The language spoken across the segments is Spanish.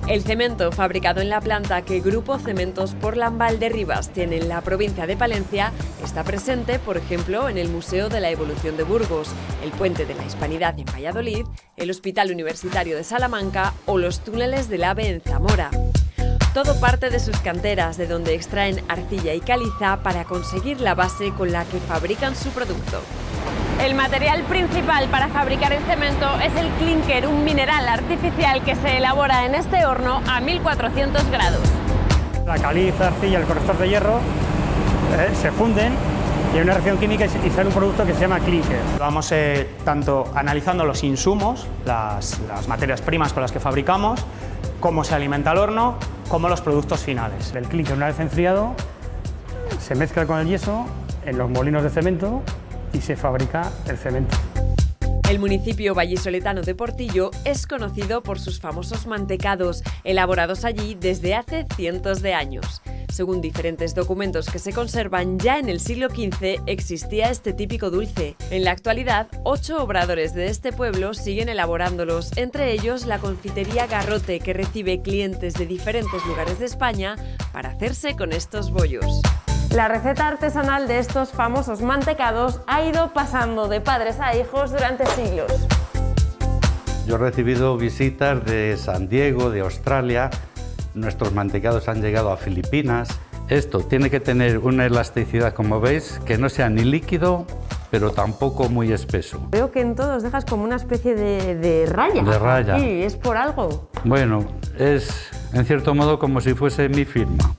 El cemento fabricado en la planta que Grupo Cementos Portland Valderribas tiene en la provincia de Palencia está presente, por ejemplo, en el Museo de la Evolución de Burgos, el Puente de la Hispanidad en Valladolid, el Hospital Universitario de Salamanca o los túneles del AVE en Zamora. Todo parte de sus canteras, de donde extraen arcilla y caliza para conseguir la base con la que fabrican su producto. El material principal para fabricar el cemento es el clinker, un mineral artificial que se elabora en este horno a 1400 grados. La caliza, arcilla y el corrector de hierro se funden y hay una reacción química y sale un producto que se llama clinker. Vamos tanto analizando los insumos, las materias primas con las que fabricamos, cómo se alimenta el horno, como los productos finales. El clinker, una vez enfriado, se mezcla con el yeso en los molinos de cemento y se fabrica el cemento. El municipio vallisoletano de Portillo es conocido por sus famosos mantecados, elaborados allí desde hace cientos de años. Según diferentes documentos que se conservan, ya en el siglo XV existía este típico dulce. En la actualidad, 8 obradores de este pueblo siguen elaborándolos, entre ellos la confitería Garrote, que recibe clientes de diferentes lugares de España para hacerse con estos bollos. La receta artesanal de estos famosos mantecados ha ido pasando de padres a hijos durante siglos. Yo he recibido visitas de San Diego, de Australia. Nuestros mantecados han llegado a Filipinas. Esto tiene que tener una elasticidad, como veis, que no sea ni líquido, pero tampoco muy espeso. Veo que en todos dejas como una especie de raya. De raya. Sí, ¿es por algo? Bueno, es en cierto modo como si fuese mi firma.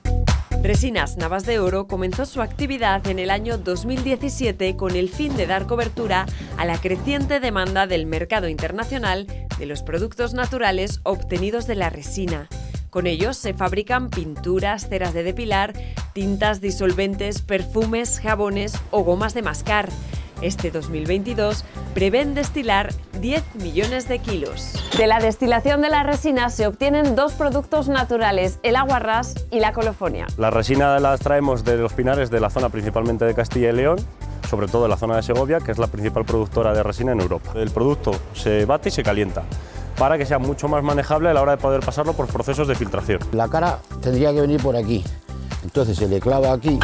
Resinas Navas de Oro comenzó su actividad en el año 2017 con el fin de dar cobertura a la creciente demanda del mercado internacional de los productos naturales obtenidos de la resina. Con ellos se fabrican pinturas, ceras de depilar, tintas, disolventes, perfumes, jabones o gomas de mascar. Este 2022 prevén destilar 10 millones de kilos. De la destilación de la resina se obtienen 2 productos naturales, el aguarrás y la colofonia. La resina la extraemos de los pinares de la zona principalmente de Castilla y León, sobre todo de la zona de Segovia, que es la principal productora de resina en Europa. El producto se bate y se calienta para que sea mucho más manejable a la hora de poder pasarlo por procesos de filtración. La cara tendría que venir por aquí, entonces se le clava aquí.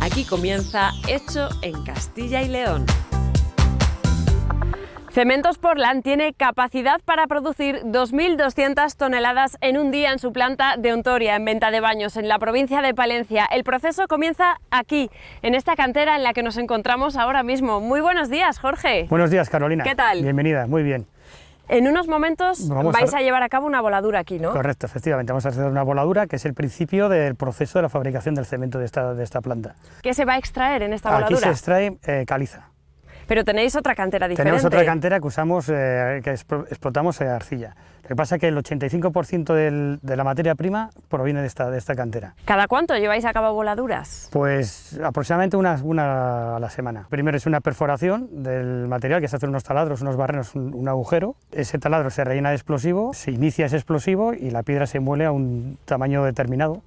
Aquí comienza Hecho en Castilla y León. Cementos Portland tiene capacidad para producir 2.200 toneladas en un día en su planta de Ontoria, en Ventadebaños, en la provincia de Palencia. El proceso comienza aquí, en esta cantera en la que nos encontramos ahora mismo. Muy buenos días, Jorge. Buenos días, Carolina. ¿Qué tal? Bienvenida, muy bien. En unos momentos vais a llevar a cabo una voladura aquí, ¿no? Correcto, efectivamente. Vamos a hacer una voladura, que es el principio del proceso de la fabricación del cemento de esta planta. ¿Qué se va a extraer en esta voladura? Aquí se extrae caliza. Pero tenéis otra cantera diferente. Tenemos otra cantera que usamos, que explotamos arcilla. Lo que pasa es que el 85% de la materia prima proviene de esta cantera. ¿Cada cuánto lleváis a cabo voladuras? Pues aproximadamente una a la semana. Primero es una perforación del material, que se hacen unos taladros, unos barrenos, un agujero. Ese taladro se rellena de explosivo, se inicia ese explosivo y la piedra se muele a un tamaño determinado.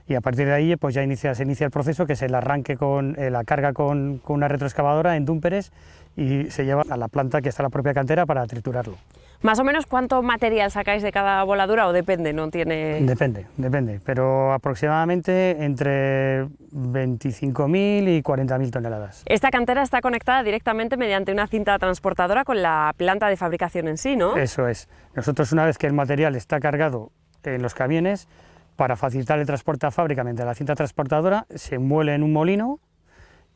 Y a partir de ahí pues ya se inicia el proceso, que es el arranque con la carga con una retroexcavadora en dúmperes y se lleva a la planta que está en la propia cantera para triturarlo. ¿Más o menos cuánto material sacáis de cada voladura o depende? ¿No tiene...? Depende, pero aproximadamente entre 25.000 y 40.000 toneladas. Esta cantera está conectada directamente mediante una cinta transportadora con la planta de fabricación en sí, ¿no? Eso es. Nosotros, una vez que el material está cargado en los camiones, para facilitar el transporte a fábrica mediante la cinta transportadora, se muele en un molino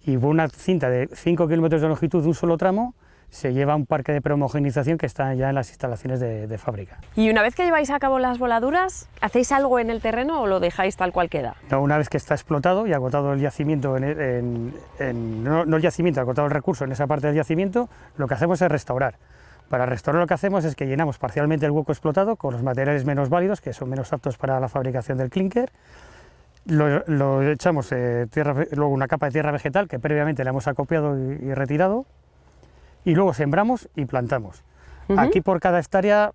y por una cinta de 5 kilómetros de longitud de un solo tramo se lleva a un parque de prehomogenización que está ya en las instalaciones de fábrica. Y una vez que lleváis a cabo las voladuras, ¿hacéis algo en el terreno o lo dejáis tal cual queda? No, una vez que está explotado y agotado el yacimiento, no el yacimiento, agotado el recurso en esa parte del yacimiento, lo que hacemos es restaurar. Para restaurar lo que hacemos es que llenamos parcialmente el hueco explotado con los materiales menos válidos, que son menos aptos para la fabricación del clinker. Lo echamos luego una capa de tierra vegetal que previamente le hemos acopiado y retirado, y luego sembramos y plantamos. Aquí por cada hectárea,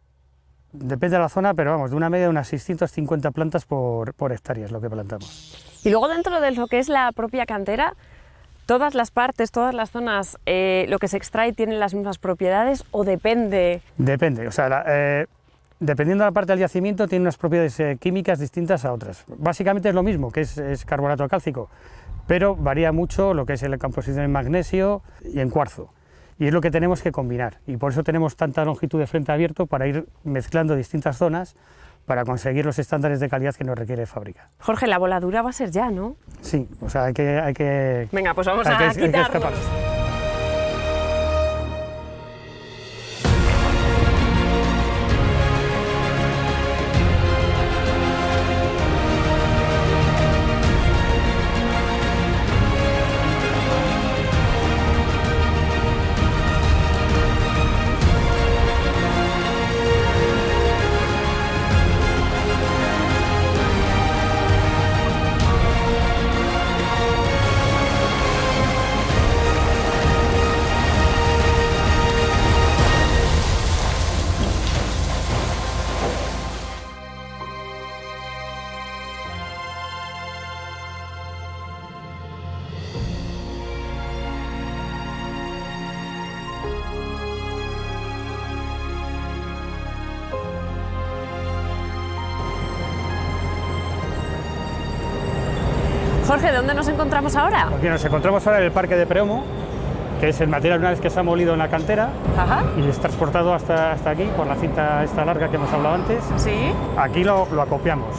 depende de la zona, pero vamos, de una media de unas 650 plantas por hectárea es lo que plantamos. Y luego dentro de lo que es la propia cantera, ¿todas las partes, todas las zonas, lo que se extrae tienen las mismas propiedades o depende? Depende, o sea, Dependiendo de la parte del yacimiento, tiene unas propiedades químicas distintas a otras. Básicamente es lo mismo, que es carbonato cálcico, pero varía mucho lo que es la composición en magnesio y en cuarzo. Y es lo que tenemos que combinar. Y por eso tenemos tanta longitud de frente abierto para ir mezclando distintas zonas para conseguir los estándares de calidad que nos requiere fábrica. Jorge, la voladura va a ser ya, ¿no? Sí, o sea, hay que Venga, pues vamos a quitarlos. Jorge, ¿dónde nos encontramos ahora? Aquí nos encontramos ahora en el parque de Preomo, que es el material una vez que se ha molido en la cantera. Ajá. Y es transportado hasta aquí por la cinta esta larga que hemos hablado antes. Sí. Aquí lo acopiamos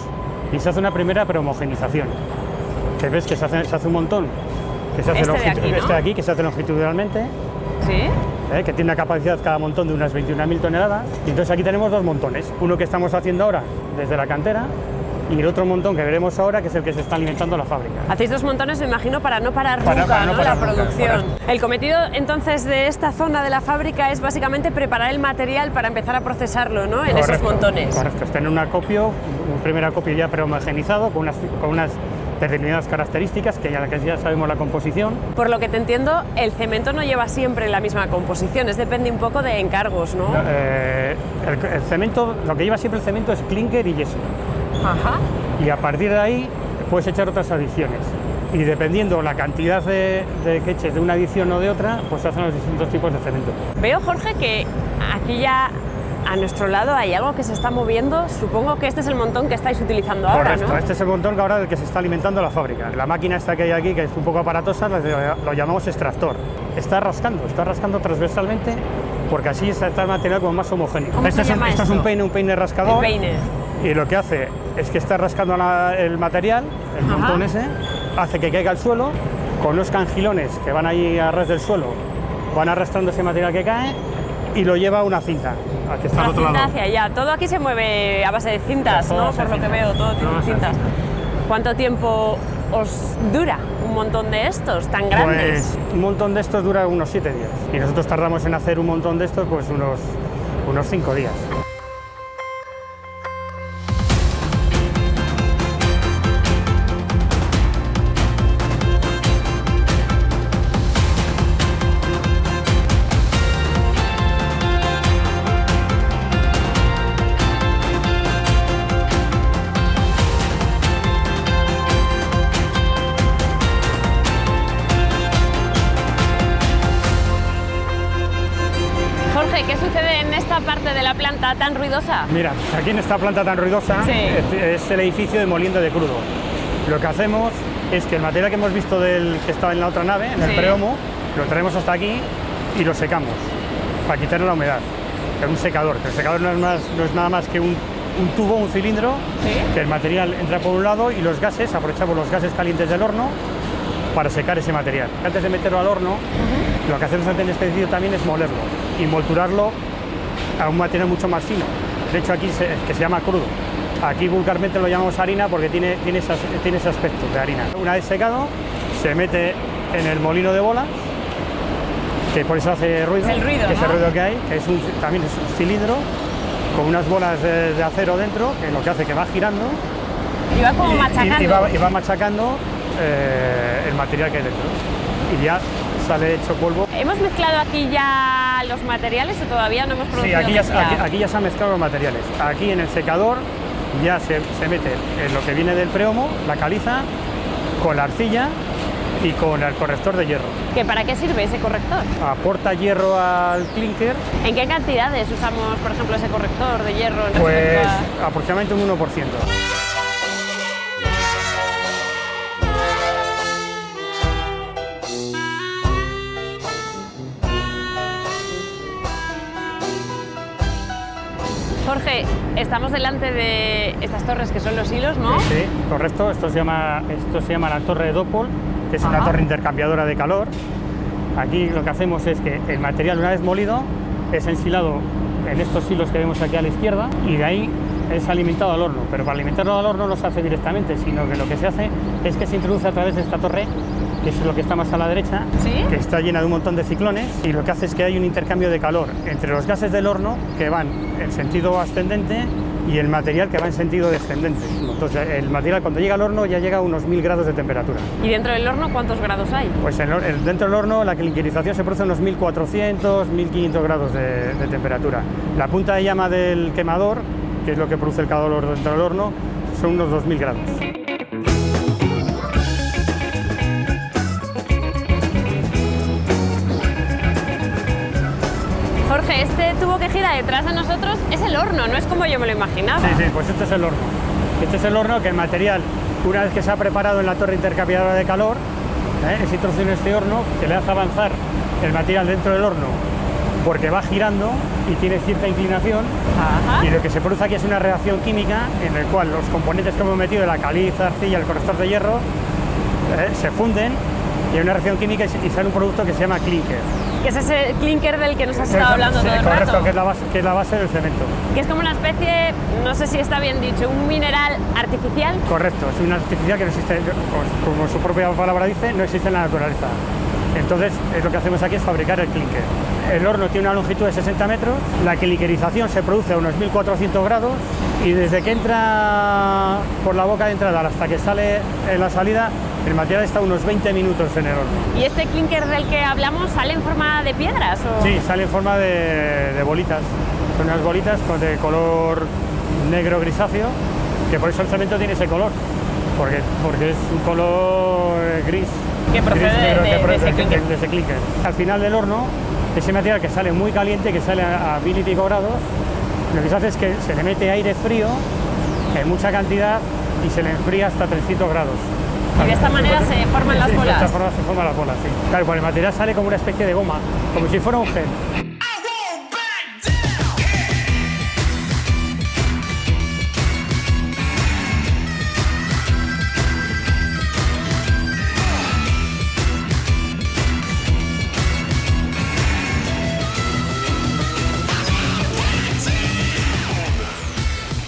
y se hace una primera prehomogenización, que ves que se hace un montón, que se hace Este de aquí, que se hace longitudinalmente, Sí. que tiene una capacidad cada montón de unas 21.000 toneladas. Y entonces aquí tenemos dos montones, uno que estamos haciendo ahora desde la cantera y el otro montón que veremos ahora, que es el que se está alimentando la fábrica. Hacéis dos montones, me imagino, para no parar nunca, no ¿no? parar La nunca, producción. correcto. El cometido, entonces, de esta zona de la fábrica es básicamente preparar el material para empezar a procesarlo, ¿no? En esos montones. Correcto, está en un primer acopio ya prehomogenizado con unas determinadas características que ya sabemos la composición. Por lo que te entiendo, el cemento no lleva siempre la misma composición, depende un poco de encargos, ¿no? El cemento, lo que lleva siempre el cemento es clinker y yeso. Ajá. Y a partir de ahí puedes echar otras adiciones. Y dependiendo la cantidad de que eches de una adición o de otra, pues se hacen los distintos tipos de cemento. Veo, Jorge, que aquí ya a nuestro lado hay algo que se está moviendo. Supongo que este es el montón que estáis utilizando ahora, Correcto, ¿no? este es el montón ahora del que se está alimentando la fábrica. La máquina esta que hay aquí, que es un poco aparatosa, lo llamamos extractor. Está rascando transversalmente porque así está el material como más homogéneo. ¿Cómo se llama Esto es esto? un peine rascador. El peine. Y lo que hace es que está rascando el material, el montón ese, hace que caiga al suelo, con unos cangilones que van ahí a ras del suelo, van arrastrando ese material que cae y lo lleva a una cinta, aquí está al otro cinta lado. hacia allá. Todo aquí se mueve a base de cintas, Todo ¿no? a base Por de lo que cintas. veo, todo Todo a tiene base de cintas. cintas. ¿Cuánto tiempo os dura un montón de estos tan grandes? Pues un montón de estos dura unos 7 días y nosotros tardamos en hacer un montón de estos pues unos 5 días. Jorge, ¿qué sucede en esta parte de la planta tan ruidosa? Mira, pues aquí en esta planta tan ruidosa Sí. es el edificio de moliendo de crudo. Lo que hacemos es que el material que hemos visto que estaba en la otra nave, en el Sí. prehomo, lo traemos hasta aquí y lo secamos para quitarle la humedad. Es un secador, que el secador no es nada más que un tubo, un cilindro, Sí. que el material entra por un lado y los gases, aprovechamos los gases calientes del horno para secar ese material. Antes de meterlo al horno, lo que hacemos en este edificio también es molerlo y molturarlo a un material mucho más fino. De hecho, aquí que se llama crudo. Aquí vulgarmente lo llamamos harina porque tiene ese aspecto de harina. Una vez secado, se mete en el molino de bolas, que por eso hace ruido, Es el ruido, que es el ¿no? ruido que hay, que también es un cilindro con unas bolas de acero dentro, que lo que hace que va girando Y va como machacando. y va machacando el material que hay dentro. Y ya sale hecho polvo. ¿Hemos mezclado aquí ya los materiales o todavía no hemos Sí, producido aquí mezcla? ya se han mezclado los materiales. Aquí en el secador ya se mete en lo que viene del prehomo, la caliza, con la arcilla y con el corrector de hierro. ¿Que para qué sirve ese corrector? Aporta hierro al clinker, ¿En qué cantidades usamos, por ejemplo, ese corrector de hierro? pues aproximadamente un 1%. Jorge, estamos delante de estas torres que son los hilos, ¿no? Sí, correcto. Esto se llama la torre de Dopol, que es una torre intercambiadora de calor. Aquí lo que hacemos es que el material, una vez molido, es ensilado en estos hilos que vemos aquí a la izquierda y de ahí es alimentado al horno. Pero para alimentarlo al horno no se hace directamente, sino que lo que se hace es que se introduce a través de esta torre, que es lo que está más a la derecha, ¿Sí? que está llena de un montón de ciclones, y lo que hace es que hay un intercambio de calor entre los gases del horno, que van en sentido ascendente, y el material, que va en sentido descendente. Entonces el material, cuando llega al horno, ya llega a unos 1000 grados de temperatura. ¿Y dentro del horno cuántos grados hay? Pues dentro del horno la clinkerización se produce a unos 1400, 1500 grados de temperatura. La punta de llama del quemador, que es lo que produce el calor dentro del horno, son unos 2000 grados. Jorge, este tubo que gira detrás de nosotros es el horno, no es como yo me lo imaginaba. Sí, pues este es el horno. Este es el horno que el material, una vez que se ha preparado en la torre intercambiadora de calor, es introducido en este horno, que le hace avanzar el material dentro del horno, porque va girando y tiene cierta inclinación. Ajá. Y lo que se produce aquí es una reacción química en la cual los componentes que hemos metido, la caliza, arcilla, el corrector de hierro, se funden, y hay una reacción química y sale un producto que se llama clinker. Que es ese clinker del que nos has estado hablando todo el correcto, rato. que es la base del cemento. Que es como una especie, no sé si está bien dicho, un mineral artificial. Correcto, es una artificial que no existe, como su propia palabra dice, no existe en la naturaleza. Entonces, lo que hacemos aquí es fabricar el clinker. El horno tiene una longitud de 60 metros, la clinkerización se produce a unos 1400 grados, y desde que entra por la boca de entrada hasta que sale en la salida, el material está unos 20 minutos en el horno. ¿Y este clinker del que hablamos sale en forma de piedras? ¿O? Sí, sale en forma de bolitas. Son unas bolitas de color negro grisáceo, que por eso el cemento tiene ese color, porque es un color gris. Que procede de ese clinker. Al final del horno, ese material que sale muy caliente, que sale a 1000 y pico grados, lo que se hace es que se le mete aire frío en mucha cantidad y se le enfría hasta 300 grados. Y de esta manera se forman las bolas. De esta forma se forman las bolas, sí. Claro, pues el material sale como una especie de goma, como si fuera un gel.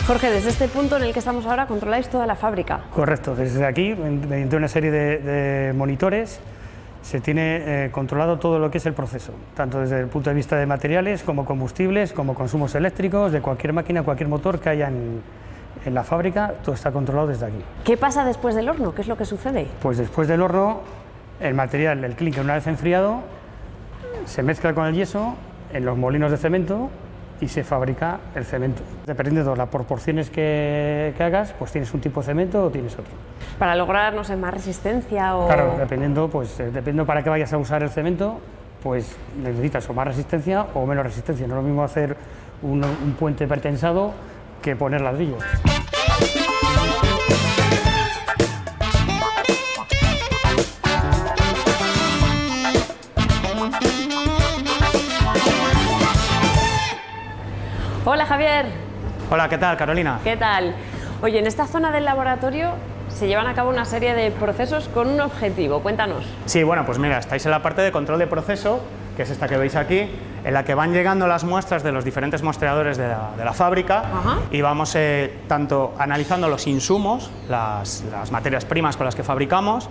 Jorge, desde este punto en el que estamos ahora controláis toda la fábrica. Correcto, desde aquí, mediante una serie de monitores, se tiene controlado todo lo que es el proceso, tanto desde el punto de vista de materiales, como combustibles, como consumos eléctricos, de cualquier máquina, cualquier motor que haya en la fábrica, todo está controlado desde aquí. ¿Qué pasa después del horno? ¿Qué es lo que sucede? Pues después del horno, el material, el clinker, una vez enfriado, se mezcla con el yeso en los molinos de cemento y se fabrica el cemento. Dependiendo de las proporciones que hagas, pues tienes un tipo de cemento o tienes otro. Para lograr, no sé, más resistencia o... Claro, dependiendo para qué vayas a usar el cemento, pues necesitas o más resistencia o menos resistencia. No es lo mismo hacer un puente pretensado que poner ladrillos. Hola, Javier. Hola, ¿qué tal, Carolina? ¿Qué tal? Oye, en esta zona del laboratorio se llevan a cabo una serie de procesos con un objetivo. Cuéntanos. Sí, bueno, pues mira, estáis en la parte de control de proceso, que es esta que veis aquí, en la que van llegando las muestras de los diferentes muestreadores de la fábrica. Ajá. Y vamos tanto analizando los insumos, las materias primas con las que fabricamos,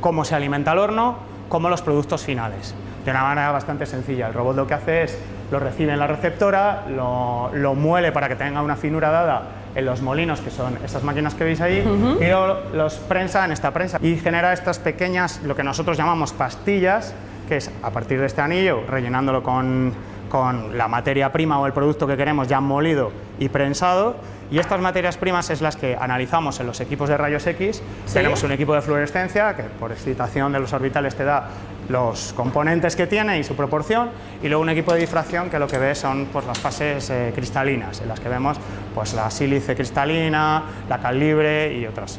cómo se alimenta el horno, como los productos finales. De una manera bastante sencilla. El robot lo que hace es, lo recibe en la receptora, lo muele para que tenga una finura dada en los molinos, que son estas máquinas que veis ahí, y los prensa en esta prensa y genera estas pequeñas, lo que nosotros llamamos pastillas, que es a partir de este anillo, rellenándolo con con la materia prima o el producto que queremos ya molido y prensado, y estas materias primas es las que analizamos en los equipos de rayos X. ¿Sí? Tenemos un equipo de fluorescencia que por excitación de los orbitales te da los componentes que tiene y su proporción, y luego un equipo de difracción que lo que ve son pues, las fases cristalinas, en las que vemos pues, la sílice cristalina, la cal libre y otros.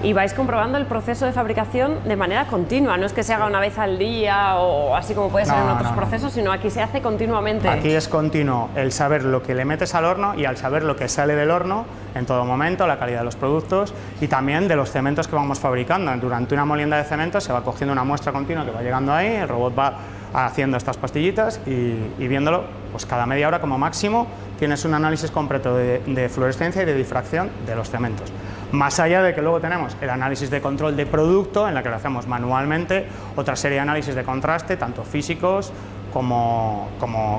Y vais comprobando el proceso de fabricación de manera continua, no es que se haga una vez al día o así como puede ser en otros procesos, sino aquí se hace continuamente. Aquí es continuo el saber lo que le metes al horno y al saber lo que sale del horno en todo momento, la calidad de los productos y también de los cementos que vamos fabricando. Durante una molienda de cemento se va cogiendo una muestra continua que va llegando ahí, el robot va haciendo estas pastillitas y viéndolo, pues cada media hora como máximo tienes un análisis completo de fluorescencia y de difracción de los cementos. Más allá de que luego tenemos el análisis de control de producto, en la que lo hacemos manualmente, otra serie de análisis de contraste, tanto físicos como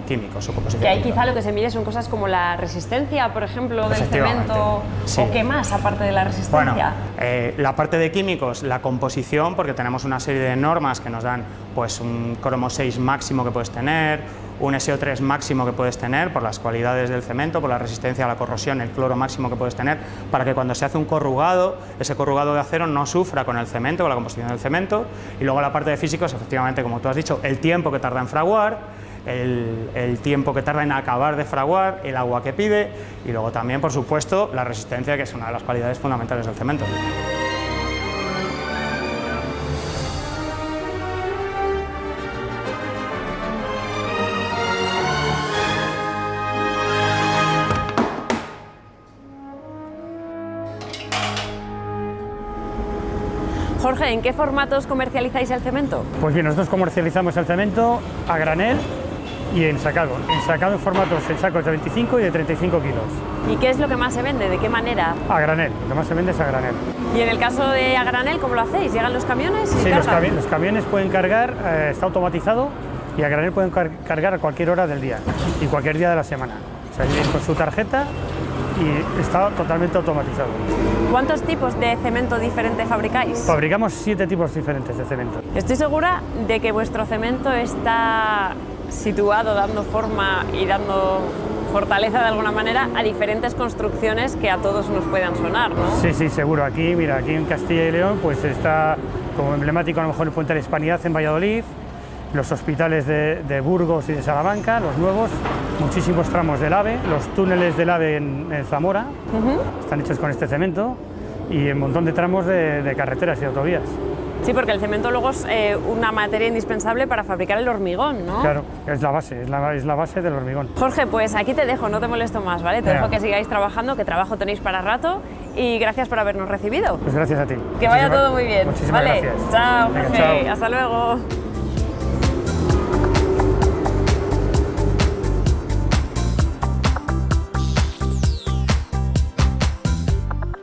químicos. Que ahí quizá lo que se mide son cosas como la resistencia, por ejemplo, del cemento, sí. ¿O qué más aparte de la resistencia? Bueno, la parte de químicos, la composición, porque tenemos una serie de normas que nos dan pues, un cromo 6 máximo que puedes tener, un SO3 máximo que puedes tener por las cualidades del cemento, por la resistencia a la corrosión, el cloro máximo que puedes tener, para que cuando se hace un corrugado, ese corrugado de acero no sufra con el cemento, con la composición del cemento. Y luego la parte de físicos, efectivamente, como tú has dicho, el tiempo que tarda en fraguar, el tiempo que tarda en acabar de fraguar, el agua que pide y luego también, por supuesto, la resistencia, que es una de las cualidades fundamentales del cemento. Jorge, ¿en qué formatos comercializáis el cemento? Pues bien, nosotros comercializamos el cemento a granel y ensacado en formatos en sacos de 25 y de 35 kilos. ¿Y qué es lo que más se vende? ¿De qué manera? A granel, lo que más se vende es a granel. Y en el caso de a granel, ¿cómo lo hacéis? ¿Llegan los camiones? Sí, los camiones pueden cargar, está automatizado, y a granel pueden cargar a cualquier hora del día y cualquier día de la semana. O sea, vienen con su tarjeta y está totalmente automatizado. ¿Cuántos tipos de cemento diferente fabricáis? Fabricamos 7 tipos diferentes de cemento. Estoy segura de que vuestro cemento está situado dando forma y dando fortaleza de alguna manera a diferentes construcciones que a todos nos puedan sonar, ¿no? Sí, sí, seguro. Aquí, mira, aquí en Castilla y León pues está como emblemático a lo mejor el Puente de la Hispanidad en Valladolid, los hospitales de Burgos y de Salamanca, los nuevos, muchísimos tramos del AVE, los túneles del AVE en Zamora, están hechos con este cemento, y un montón de tramos de carreteras y autovías. Sí, porque el cemento luego es una materia indispensable para fabricar el hormigón, ¿no? Claro, es la base, es la base del hormigón. Jorge, pues aquí te dejo, no te molesto más, ¿vale? Te dejo que sigáis trabajando, que trabajo tenéis para rato, y gracias por habernos recibido. Pues gracias a ti. Que vaya todo muy bien. Muchísimas gracias. Chao, Venga, Jorge. chao. Hasta luego.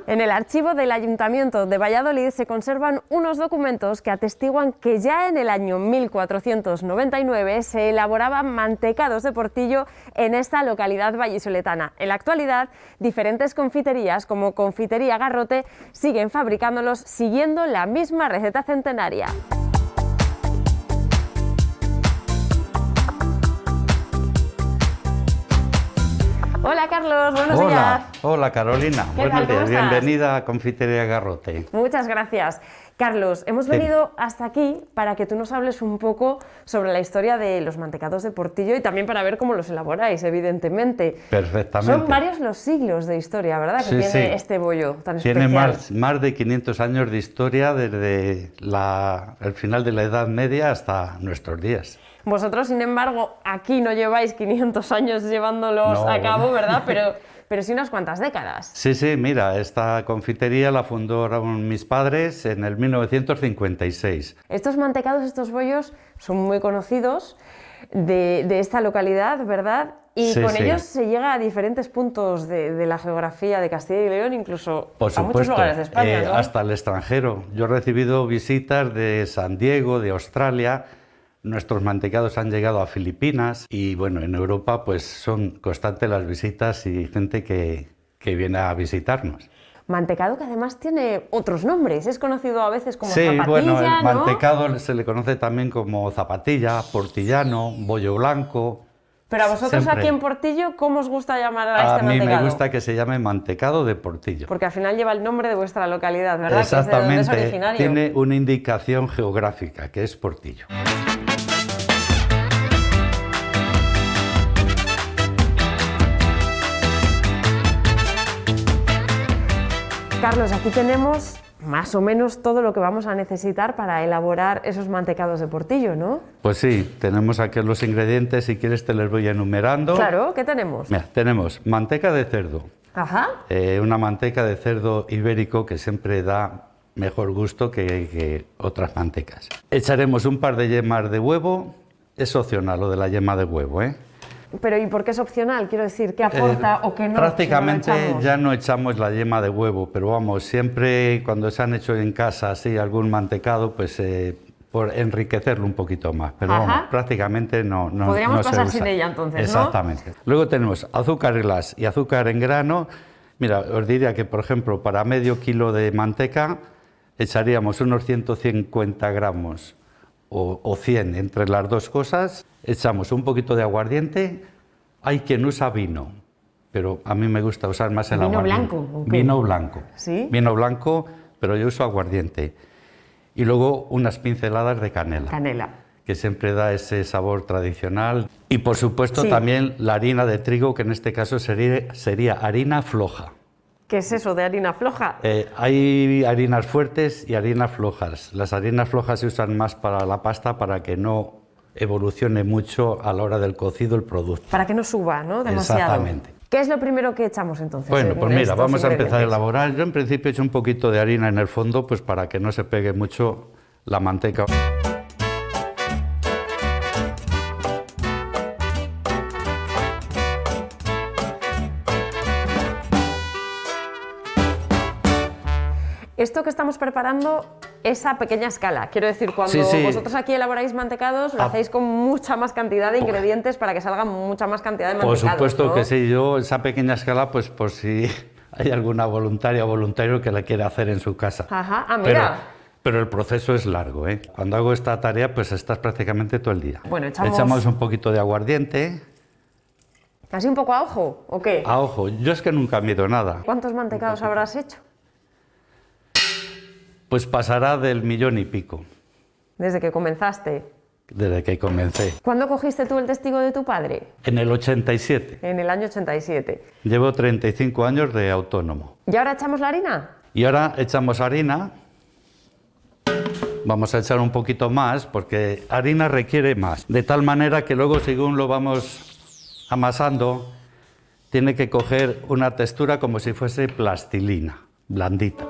En el archivo del Ayuntamiento de Valladolid se conservan unos documentos que atestiguan que ya en el año 1499 se elaboraban mantecados de Portillo en esta localidad vallisoletana. En la actualidad, diferentes confiterías como Confitería Garrote siguen fabricándolos siguiendo la misma receta centenaria. Hola Carlos, buenos días. Hola Carolina, ¿Qué tal? buenos días, ¿Cómo estás? bienvenida a Confitería Garrote. Muchas gracias. Carlos, hemos venido hasta aquí para que tú nos hables un poco sobre la historia de los mantecados de Portillo y también para ver cómo los elaboráis, evidentemente. Perfectamente. Son varios los siglos de historia, ¿verdad? Que tiene este bollo tan Tiene especial. más de 500 años de historia desde el final de la Edad Media hasta nuestros días. Vosotros, sin embargo, aquí no lleváis 500 años llevándolos a cabo, ¿verdad? Pero sí unas cuantas décadas. Sí, sí, mira, esta confitería la fundaron mis padres en el 1956. Estos mantecados, estos bollos, son muy conocidos de esta localidad, ¿verdad? Y Sí, con sí. ellos se llega a diferentes puntos de la geografía de Castilla y León, incluso Por a supuesto, muchos lugares de España, ¿no? hasta el extranjero. Yo he recibido visitas de San Diego, de Australia. Nuestros mantecados han llegado a Filipinas y bueno, en Europa pues son constantes las visitas y gente que viene a visitarnos. Mantecado que además tiene otros nombres, es conocido a veces como Sí, zapatilla, bueno, el ¿no? mantecado se le conoce también como zapatilla, portillano, bollo blanco. Pero a vosotros Siempre. aquí en Portillo, ¿cómo os gusta llamar a A este mí mantecado? me gusta que se llame mantecado de Portillo. Porque al final lleva el nombre de vuestra localidad, ¿verdad? Exactamente, Que es de donde es originario. tiene una indicación geográfica, que es Portillo. Carlos, aquí tenemos más o menos todo lo que vamos a necesitar para elaborar esos mantecados de Portillo, ¿no? Pues sí, tenemos aquí los ingredientes, si quieres te los voy enumerando. Claro, ¿qué tenemos? Mira, tenemos manteca de cerdo, Ajá. una manteca de cerdo ibérico que siempre da mejor gusto que otras mantecas. Echaremos un par de yemas de huevo, es opcional lo de la yema de huevo, ¿eh? Pero ¿y por qué es opcional? Quiero decir, ¿qué aporta o qué no? Prácticamente si no lo echamos? ya no echamos la yema de huevo, pero vamos, siempre cuando se han hecho en casa así algún mantecado, pues por enriquecerlo un poquito más, pero Ajá. vamos, prácticamente no Podríamos no se pasar usa. sin ella, entonces, ¿no? Exactamente. Luego tenemos azúcar glass y azúcar en grano. Mira, os diría que, por ejemplo, para medio kilo de manteca echaríamos unos 150 gramos o 100 entre las dos cosas. Echamos un poquito de aguardiente. Hay quien usa vino, pero a mí me gusta usar más el ¿Vino aguardiente. blanco o qué? Vino blanco. ¿Sí? Vino blanco, pero yo uso aguardiente. Y luego unas pinceladas de canela, Canela. que siempre da ese sabor tradicional. Y por supuesto Sí. también la harina de trigo, que en este caso sería harina floja. ¿Qué es eso de harina floja? Hay harinas fuertes y harinas flojas. Las harinas flojas se usan más para la pasta para que no evolucione mucho a la hora del cocido el producto. Para que no suba, ¿no? Demasiado. Exactamente. ¿Qué es lo primero que echamos entonces? Bueno, en pues mira, estos vamos a empezar a ingredientes? elaborar. Yo en principio he hecho un poquito de harina en el fondo, pues para que no se pegue mucho la manteca. Esto que estamos preparando es a pequeña escala. Quiero decir, cuando Sí, sí. vosotros aquí elaboráis mantecados, lo hacéis con mucha más cantidad de ingredientes para que salga mucha más cantidad de Por mantecados, supuesto ¿no? que sí, yo esa pequeña escala, pues por si hay alguna voluntaria o voluntario que la quiera hacer en su casa. Ajá, ah, mira. Pero el proceso es largo, ¿eh? Cuando hago esta tarea, pues estás prácticamente todo el día. Bueno, echamos- Echamos un poquito de aguardiente. ¿Así un poco a ojo o qué? A ojo, yo es que nunca mido nada. ¿Cuántos mantecados habrás hecho Pues pasará del 1,000,000 y pico, desde que comenzaste? desde que comencé. ¿Cuándo cogiste tú el testigo de tu padre? En el 87. En el año 87. Llevo 35 años de autónomo. ¿Y ahora echamos la harina? Y ahora echamos harina. Vamos a echar un poquito más porque harina requiere más. De tal manera que luego, según lo vamos amasando, tiene que coger una textura como si fuese plastilina, blandita.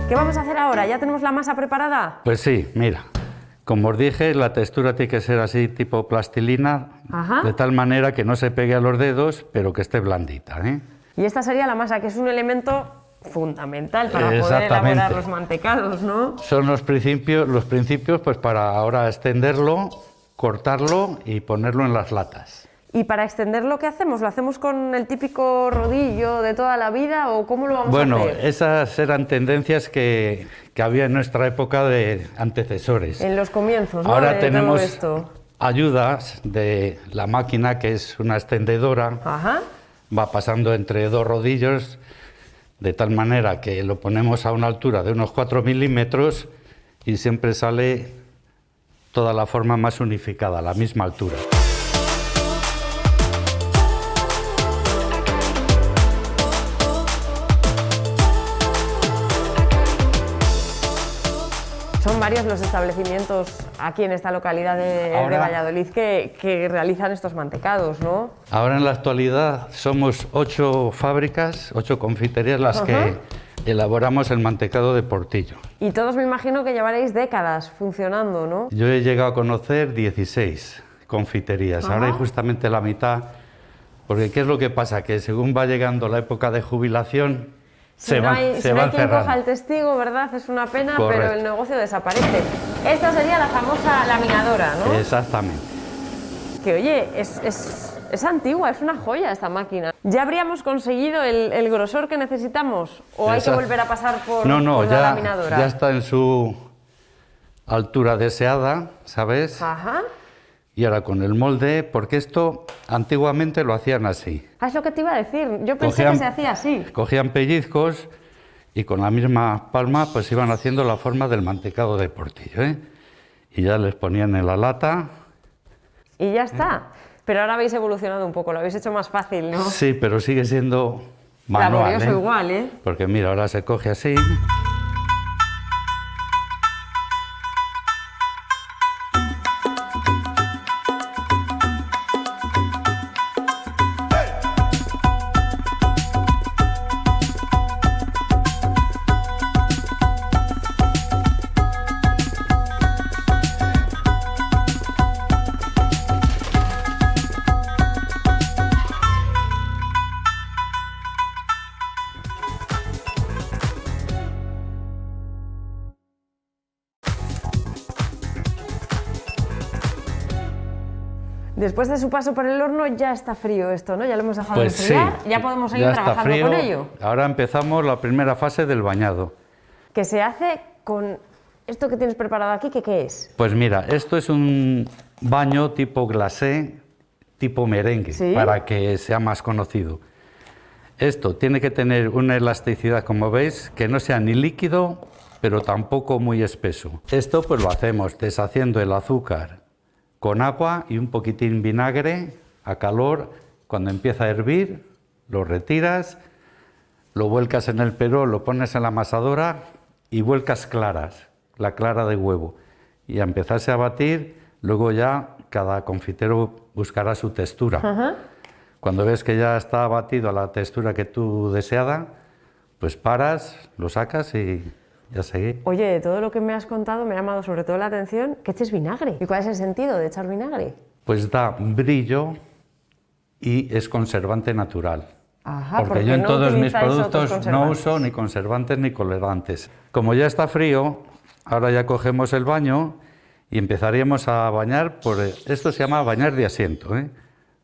¿Qué vamos a hacer ahora? ¿Ya tenemos la masa preparada? Pues sí, mira, como os dije, la textura tiene que ser así tipo plastilina, Ajá. de tal manera que no se pegue a los dedos, pero que esté blandita, ¿eh? Y esta sería la masa, que es un elemento fundamental para poder Exactamente. elaborar los mantecados, ¿no? Son los principios pues para ahora extenderlo, cortarlo y ponerlo en las latas. Y para extenderlo, ¿qué hacemos? ¿Lo hacemos con el típico rodillo de toda la vida o cómo lo vamos Bueno, a hacer? esas eran tendencias que había en nuestra época de antecesores. En los comienzos, ¿no? Ahora de tenemos todo esto. ayudas de la máquina, que es una extendedora, Ajá. va pasando entre dos rodillos, de tal manera que lo ponemos a una altura de unos 4 milímetros y siempre sale toda la forma más unificada, a la misma altura. Son varios los establecimientos aquí en esta localidad de Ahora- Valladolid que realizan estos mantecados, ¿no? Ahora en la actualidad somos 8 fábricas, 8 confiterías las Ajá. que elaboramos el mantecado de Portillo. Y todos me imagino que llevaréis décadas funcionando, ¿no? Yo he llegado a conocer 16 confiterías. Ajá. Ahora hay justamente la mitad Porque ¿qué es lo que pasa? Que según va llegando la época de jubilación, se no van hay quien cerrando. coja el testigo, ¿verdad? Es una pena, Correcto. pero el negocio desaparece. Esta sería la famosa laminadora, ¿no? Exactamente. Que oye, es antigua, es una joya esta máquina. ¿Ya habríamos conseguido el grosor que necesitamos? ¿O hay que Exacto. volver a pasar por, No, por la ya, laminadora? ya está en su altura deseada, ¿sabes? Ajá. Y ahora con el molde, porque esto antiguamente lo hacían así. Ah, es lo que te iba a decir. Yo pensé Cogían- que se hacía así. Cogían pellizcos y con la misma palma pues iban haciendo la forma del mantecado de portillo, ¿eh? Y ya les ponían en la lata. Y ya está. Pero ahora habéis evolucionado un poco, lo habéis hecho más fácil, ¿no? Sí, pero sigue siendo manual, Laborioso ¿eh? igual, ¿eh? Porque mira, ahora se coge así. Después de su paso por el horno ya está frío esto, ¿no? Ya lo hemos dejado Pues sí, enfriar, ya podemos seguir ya está trabajando frío. con ello. Ahora empezamos la primera fase del bañado. Que se hace con esto que tienes preparado aquí, ¿qué es? Pues mira, esto es un baño tipo glacé, tipo merengue, ¿Sí? para que sea más conocido. Esto tiene que tener una elasticidad, como veis, que no sea ni líquido, pero tampoco muy espeso. Esto pues lo hacemos deshaciendo el azúcar con agua y un poquitín vinagre a calor. Cuando empieza a hervir, lo retiras, lo vuelcas en el perol, lo pones en la amasadora y vuelcas claras, la clara de huevo. Y a empezarse a batir, luego ya cada confitero buscará su textura. Ajá. Cuando ves que ya está batido a la textura que tú deseada, pues paras, lo sacas y ya seguí. Oye, de todo lo que me has contado me ha llamado sobre todo la atención que eches vinagre. ¿Y cuál es el sentido de echar vinagre? Pues da brillo y es conservante natural. Ajá, Porque yo en no todos mis utilizáis otros productos no conservantes. uso ni conservantes ni colorantes. Como ya está frío, ahora ya cogemos el baño y empezaríamos a bañar por... Esto se llama bañar de asiento, ¿eh?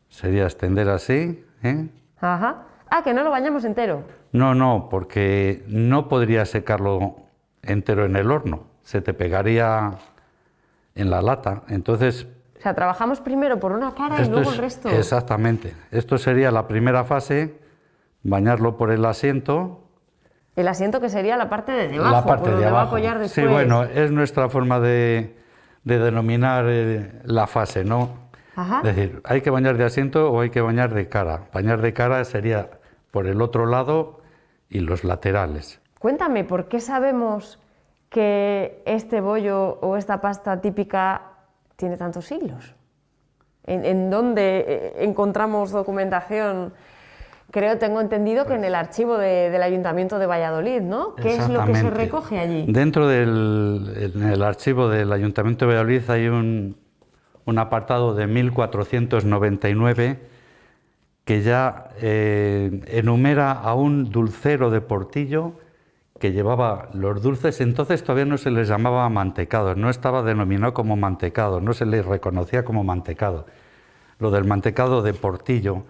Sería extender así, ¿eh? Ajá. Ah, que no lo bañamos entero. No, porque no podría secarlo entero en el horno. Se te pegaría en la lata. Entonces... O sea, trabajamos primero por una cara y luego el resto. Exactamente. Esto sería la primera fase, bañarlo por el asiento. El asiento que sería la parte de debajo, La parte por donde de va a abajo. apoyar después. Sí, bueno, es nuestra forma de denominar la fase, ¿no? Ajá. Es decir, ¿hay que bañar de asiento o hay que bañar de cara? Bañar de cara sería por el otro lado y los laterales. Cuéntame, ¿por qué sabemos que este bollo o esta pasta típica tiene tantos siglos? ¿En dónde encontramos documentación? Tengo entendido que en el archivo del Ayuntamiento de Valladolid, ¿no? ¿Qué es lo que se Exactamente. recoge allí? Dentro en el archivo del Ayuntamiento de Valladolid hay un apartado de 1499 que ya enumera a un dulcero de Portillo que llevaba los dulces. Entonces todavía no se les llamaba mantecados, no estaba denominado como mantecado, no se les reconocía como mantecado. Lo del mantecado de Portillo,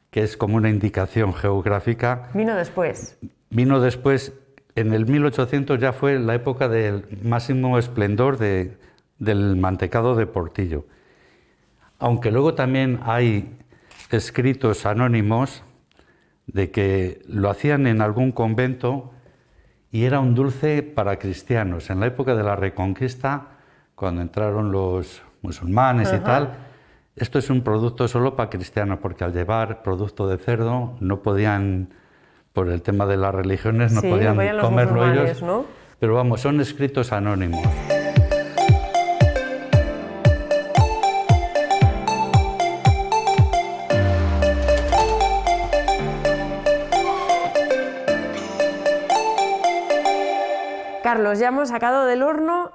que es como una indicación geográfica, Vino después. vino después. En el 1800 ya fue la época del máximo esplendor del mantecado de Portillo. Aunque luego también hay escritos anónimos de que lo hacían en algún convento y era un dulce para cristianos. En la época de la Reconquista, cuando entraron los musulmanes y tal, esto es un producto solo para cristianos, porque al llevar producto de cerdo no podían, por el tema de las religiones, no Sí, podían no podían los comerlo musulmanes, ellos. ¿no? Pero vamos, son escritos anónimos. Carlos, ya hemos sacado del horno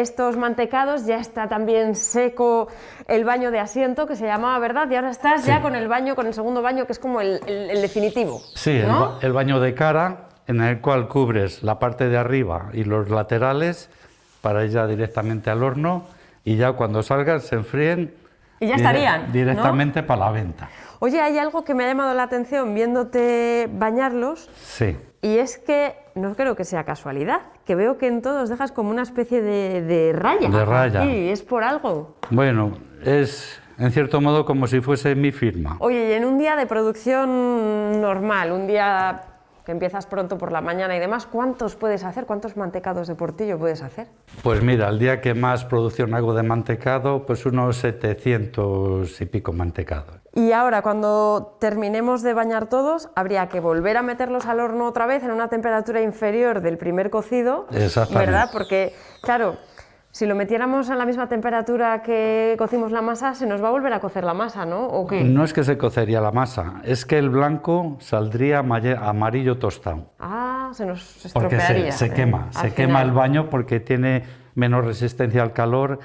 estos mantecados, ya está también seco el baño de asiento, que se llamaba, ¿verdad? Y ahora estás Sí. ya con el baño, con el segundo baño, que es como el definitivo. Sí, ¿no? el baño de cara, en el cual cubres la parte de arriba y los laterales para ir ya directamente al horno, y ya cuando salgan se enfríen Y ya estarían, ¿no? directamente para la venta. Oye, hay algo que me ha llamado la atención viéndote bañarlos, Sí. y es que no creo que sea casualidad, que veo que en todos dejas como una especie de raya. De raya. Sí, es por algo. Bueno, es en cierto modo como si fuese mi firma. Oye, y en un día de producción normal, un día que empiezas pronto por la mañana y demás, ¿cuántos puedes hacer? ¿Cuántos mantecados de portillo puedes hacer? Pues mira, el día que más producción hago de mantecado, pues unos 700 y pico mantecados. Y ahora, cuando terminemos de bañar todos, habría que volver a meterlos al horno otra vez en una temperatura inferior del primer cocido, Exactamente. ¿verdad? Porque, claro, si lo metiéramos a la misma temperatura que cocimos la masa, se nos va a volver a cocer la masa, ¿no? ¿O qué? No es que se cocería la masa, es que el blanco saldría amarillo tostado. Ah, se nos Porque estropearía. se quema, al se quema final. el baño porque tiene menos resistencia al calor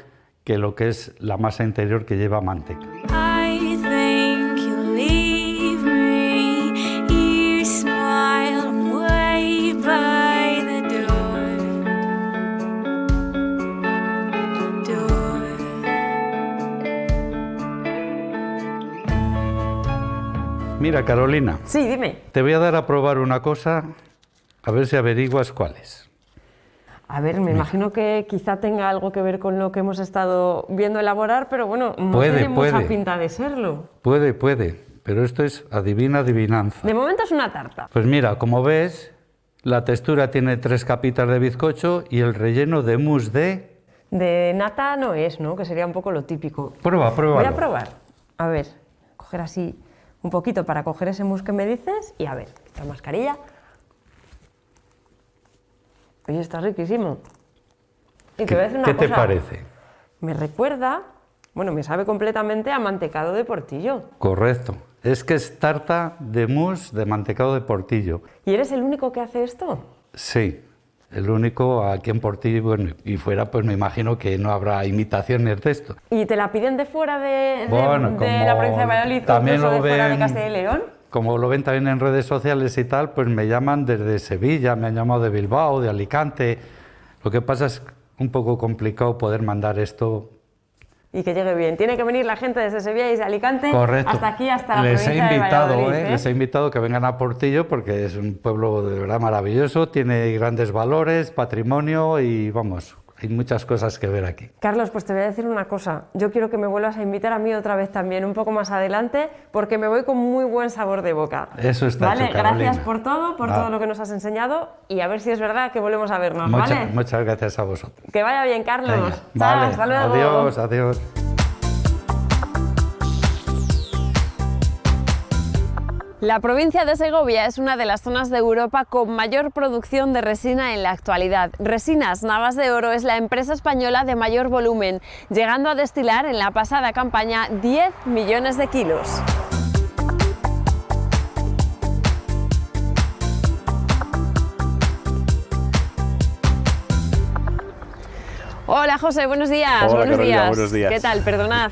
que lo que es la masa interior que lleva manteca. I think you leave me. You smile and wave by the door. Mira, Carolina, Sí, dime. te voy a dar a probar una cosa, a ver si averiguas cuál es. A ver, me imagino que quizá tenga algo que ver con lo que hemos estado viendo elaborar, pero bueno, no tiene mucha pinta de serlo. Puede, pero esto es adivinanza. De momento es una tarta. Pues mira, como ves, la textura tiene 3 capitas de bizcocho y el relleno de mousse De nata no es, ¿no? Que sería un poco lo típico. Pruébalo. Voy a probar. A ver, coger así un poquito para coger ese mousse que me dices y a ver, quitar mascarilla. Oye, está riquísimo. Y te voy a decir una ¿Qué te cosa. parece? Me recuerda, bueno, me sabe completamente a mantecado de portillo. Correcto. Es que es tarta de mousse de mantecado de portillo. ¿Y eres el único que hace esto? Sí, el único aquí en Portillo, bueno, y fuera pues me imagino que no habrá imitaciones de esto. ¿Y te la piden de fuera de Bueno, la como provincia de Valladolid, también incluso lo de fuera de ven- Castilla y León? Como lo ven también en redes sociales y tal, pues me llaman desde Sevilla, me han llamado de Bilbao, de Alicante. Lo que pasa es un poco complicado poder mandar esto. Y que llegue bien. Tiene que venir la gente desde Sevilla y desde Alicante Correcto. hasta aquí, hasta la Les he provincia invitado, de Valladolid. les he invitado que vengan a Portillo porque es un pueblo de verdad maravilloso, tiene grandes valores, patrimonio y vamos, hay muchas cosas que ver aquí. Carlos, pues te voy a decir una cosa. Yo quiero que me vuelvas a invitar a mí otra vez también, un poco más adelante, porque me voy con muy buen sabor de boca. Eso está ¿Vale? hecho, Carolina. Gracias por todo lo que nos has enseñado y a ver si es verdad que volvemos a vernos, Muchas, ¿vale? muchas gracias a vosotros. Que vaya bien, Carlos. Venga, Chao, vale, hasta luego. adiós, adiós. La provincia de Segovia es una de las zonas de Europa con mayor producción de resina en la actualidad. Resinas Navas de Oro es la empresa española de mayor volumen, llegando a destilar en la pasada campaña 10 millones de kilos. Hola José, buenos días. Hola, buenos Carolina, días. buenos días. ¿Qué tal? Perdonad.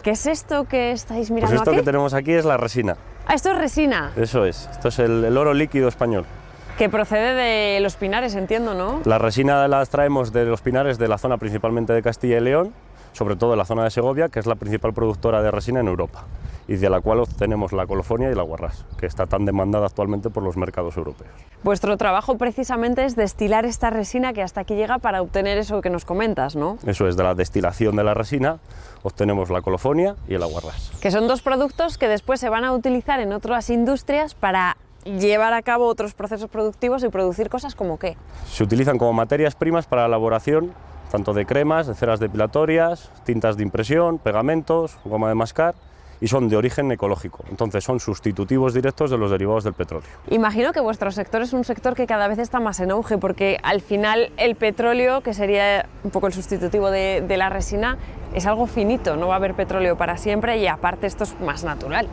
¿Qué es esto que estáis Pues mirando esto aquí? que tenemos aquí es la resina. Ah, esto es resina, Eso es. Esto es el oro líquido español. que procede de los pinares, entiendo, ¿no? La resina las traemos de los pinares de la zona principalmente de Castilla y León, sobre todo de la zona de Segovia, que es la principal productora de resina en Europa, y de la cual obtenemos la colofonia y la guarrás, que está tan demandada actualmente por los mercados europeos. Vuestro trabajo precisamente es destilar esta resina que hasta aquí llega para obtener eso que nos comentas, ¿no? Eso es, de la destilación de la resina obtenemos la colofonia y el aguarrás. Que son dos productos que después se van a utilizar en otras industrias para llevar a cabo otros procesos productivos y producir cosas como qué. Se utilizan como materias primas para la elaboración tanto de cremas, de ceras depilatorias, tintas de impresión, pegamentos, goma de mascar, y son de origen ecológico, entonces son sustitutivos directos de los derivados del petróleo. Imagino que vuestro sector es un sector que cada vez está más en auge porque al final el petróleo, que sería un poco el sustitutivo de la resina, es algo finito, no va a haber petróleo para siempre y aparte esto es más natural,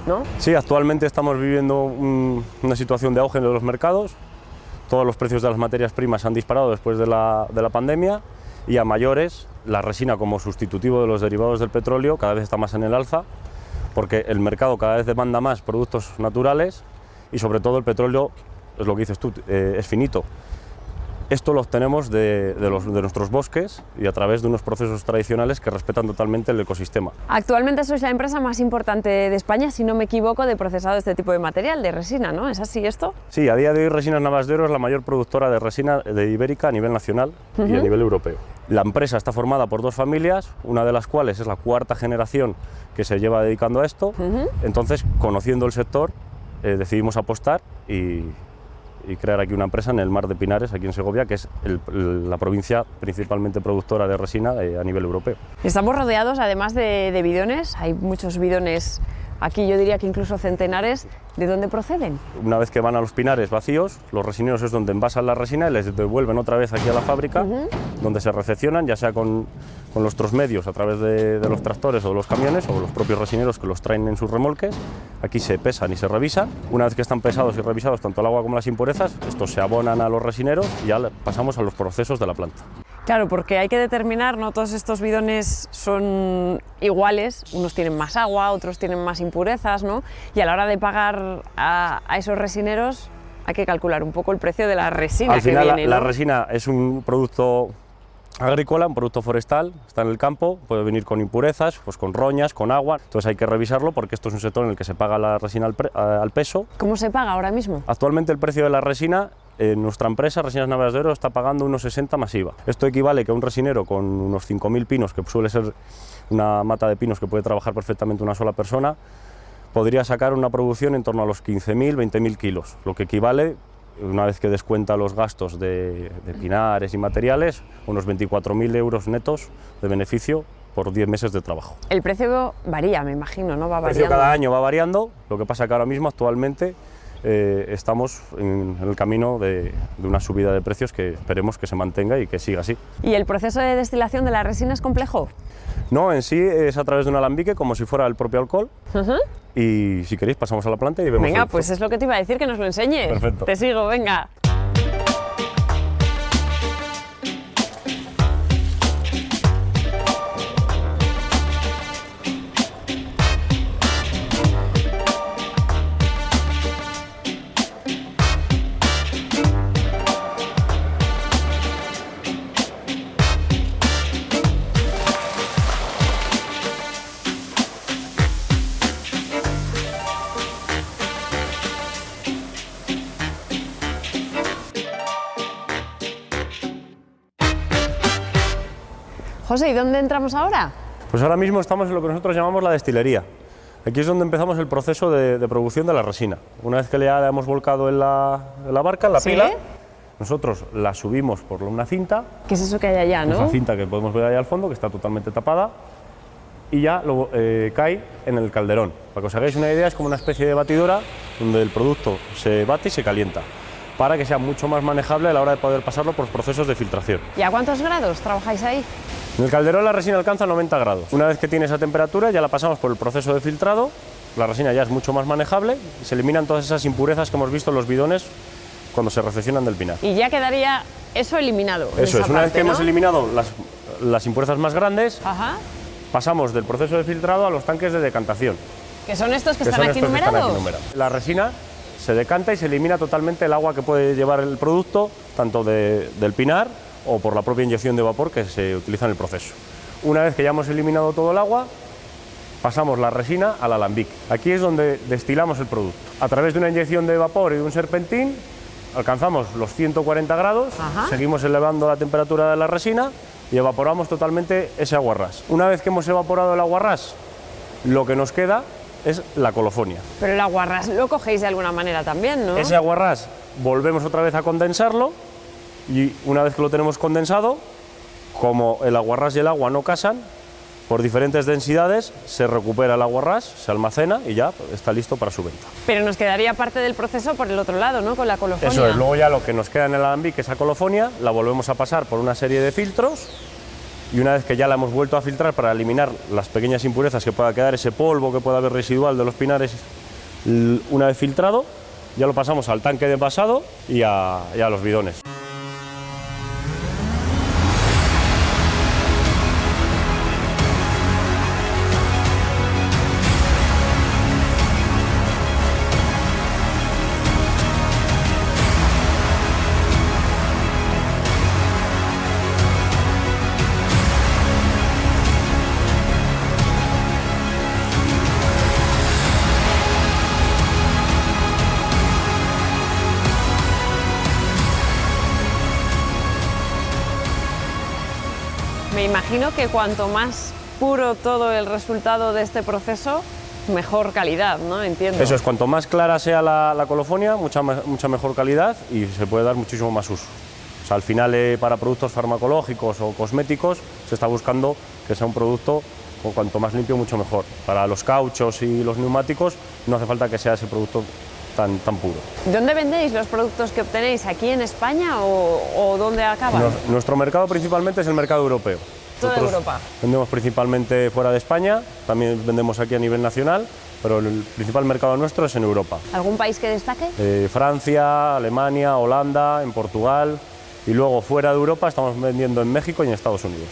¿no? Sí, actualmente estamos viviendo una situación de auge en los mercados, todos los precios de las materias primas han disparado después de la pandemia y a mayores la resina como sustitutivo de los derivados del petróleo cada vez está más en el alza, porque el mercado cada vez demanda más productos naturales y sobre todo el petróleo, es lo que dices tú, es finito. Esto lo obtenemos de nuestros bosques y a través de unos procesos tradicionales que respetan totalmente el ecosistema. Actualmente sois la empresa más importante de España, si no me equivoco, de procesado de este tipo de material, de resina, ¿no? ¿Es así esto? Sí, a día de hoy Resinas Navas de Oro es la mayor productora de resina de ibérica a nivel nacional y a nivel europeo. La empresa está formada por 2 familias, una de las cuales es la 4ª generación que se lleva dedicando a esto. Entonces, conociendo el sector, decidimos apostar y crear aquí una empresa en el Mar de Pinares, aquí en Segovia, que es la provincia principalmente productora de resina a nivel europeo. Estamos rodeados, además de bidones, hay muchos bidones aquí, yo diría que incluso centenares. ¿De dónde proceden? Una vez que van a los pinares vacíos, los resineros es donde envasan la resina y les devuelven otra vez aquí a la fábrica, donde se recepcionan, ya sea con los trasmedios a través de los tractores o de los camiones, o los propios resineros que los traen en sus remolques. Aquí se pesan y se revisan. Una vez que están pesados y revisados tanto el agua como las impurezas, estos se abonan a los resineros y ya pasamos a los procesos de la planta. Claro, porque hay que determinar, no todos estos bidones son iguales, unos tienen más agua, otros tienen más impurezas, ¿no? Y a la hora de pagar a esos resineros hay que calcular un poco el precio de la resina Al final, que viene, ¿no? la resina es un producto agrícola, un producto forestal, está en el campo, puede venir con impurezas, pues con roñas, con agua, entonces hay que revisarlo porque esto es un sector en el que se paga la resina al peso. ¿Cómo se paga ahora mismo? Actualmente el precio de la resina en nuestra empresa, Resinas Navas de Oro, está pagando unos 60 más IVA. Esto equivale que un resinero con unos 5.000 pinos, que suele ser una mata de pinos que puede trabajar perfectamente una sola persona, podría sacar una producción en torno a los 15.000, 20.000 kilos, lo que equivale, una vez que descuenta los gastos de pinares y materiales, unos 24.000 euros netos de beneficio por 10 meses de trabajo. El precio varía, me imagino, ¿no? Va El precio variando. cada año va variando, lo que pasa que ahora mismo actualmente estamos en el camino de una subida de precios que esperemos que se mantenga y que siga así. ¿Y el proceso de destilación de la resina es complejo? No, en sí es a través de un alambique, como si fuera el propio alcohol. Y si queréis pasamos a la planta y vemos. Venga, pues es lo que te iba a decir, que nos lo enseñes. Perfecto. Te sigo, venga. José, ¿y dónde entramos ahora? Pues ahora mismo estamos en lo que nosotros llamamos la destilería. Aquí es donde empezamos el proceso de producción de la resina. Una vez que ya la hemos volcado en la barca, en la ¿Sí? pila, nosotros la subimos por una cinta. ¿Qué es eso que hay allá, no? Una cinta que podemos ver ahí al fondo, que está totalmente tapada, y ya luego cae en el calderón. Para que os hagáis una idea, es como una especie de batidora donde el producto se bate y se calienta, para que sea mucho más manejable a la hora de poder pasarlo por procesos de filtración. ¿Y a cuántos grados trabajáis ahí? En el calderón la resina alcanza 90 grados. Una vez que tiene esa temperatura ya la pasamos por el proceso de filtrado, la resina ya es mucho más manejable y se eliminan todas esas impurezas que hemos visto en los bidones cuando se recepcionan del pinar. Y ya quedaría eso eliminado. Eso es, una vez que hemos eliminado eliminado las impurezas más grandes, Ajá. pasamos del proceso de filtrado a los tanques de decantación. ¿Que son estos que que están son aquí estos que están numerados? aquí numerados. La resina se decanta y se elimina totalmente el agua que puede llevar el producto, tanto del pinar o por la propia inyección de vapor que se utiliza en el proceso. Una vez que ya hemos eliminado todo el agua, pasamos la resina al alambique. Aquí es donde destilamos el producto. A través de una inyección de vapor y de un serpentín, alcanzamos los 140 grados, Ajá. seguimos elevando la temperatura de la resina y evaporamos totalmente ese aguarrás. Una vez que hemos evaporado el aguarrás, lo que nos queda es la colofonia. Pero el aguarrás lo cogéis de alguna manera también, ¿no? Ese aguarrás volvemos otra vez a condensarlo y una vez que lo tenemos condensado, como el aguarrás y el agua no casan, por diferentes densidades se recupera el aguarrás, se almacena y ya está listo para su venta. Pero nos quedaría parte del proceso por el otro lado, ¿no? Con la colofonia. Eso es, luego ya lo que nos queda en el alambique, esa colofonia, la volvemos a pasar por una serie de filtros y una vez que ya la hemos vuelto a filtrar para eliminar las pequeñas impurezas que pueda quedar, ese polvo que pueda haber residual de los pinares, una vez filtrado, ya lo pasamos al tanque de envasado y a los bidones. imagino que cuanto más puro todo el resultado de este proceso, mejor calidad, ¿no? Entiendo. Eso es, cuanto más clara sea la colofonia, mucha mejor calidad y se puede dar muchísimo más uso. O sea, al final para productos farmacológicos o cosméticos se está buscando que sea un producto con cuanto más limpio mucho mejor. Para los cauchos y los neumáticos no hace falta que sea ese producto tan puro. ¿Dónde vendéis los productos que obtenéis? ¿Aquí en España o dónde acaban? Nuestro mercado principalmente es el mercado europeo. Toda Nosotros Europa. Vendemos principalmente fuera de España, también vendemos aquí a nivel nacional, pero el principal mercado nuestro es en Europa. ¿Algún país que destaque? Francia, Alemania, Holanda, en Portugal y luego fuera de Europa estamos vendiendo en México y en Estados Unidos.